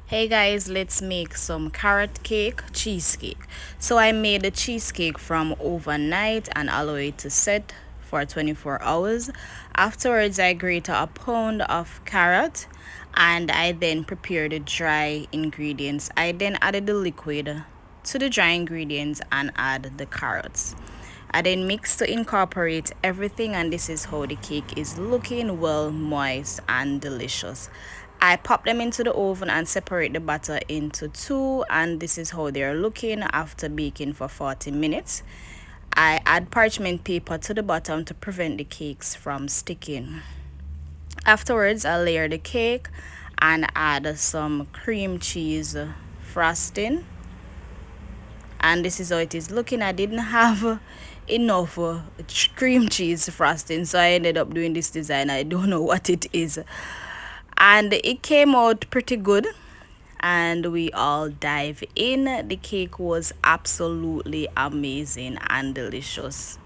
Hey guys, let's make some carrot cake cheesecake. So I made the cheesecake from overnight and allow it to set for 24 hours. Afterwards, I grate a pound of carrot and I then prepare the dry ingredients. I then added the liquid to the dry ingredients and add the carrots. I then mix to incorporate everything, and this is how the cake is looking, well moist and delicious. I pop them into the oven and separate the batter into two, and this is how they're looking after baking for 40 minutes. I add parchment paper to the bottom to prevent the cakes from sticking. Afterwards, I layer the cake and add some cream cheese frosting, and this is how it is looking. I didn't have enough cream cheese frosting, so I ended up doing this design. I don't know what it is, and it came out pretty good. And we all dive in. The cake was absolutely amazing and delicious.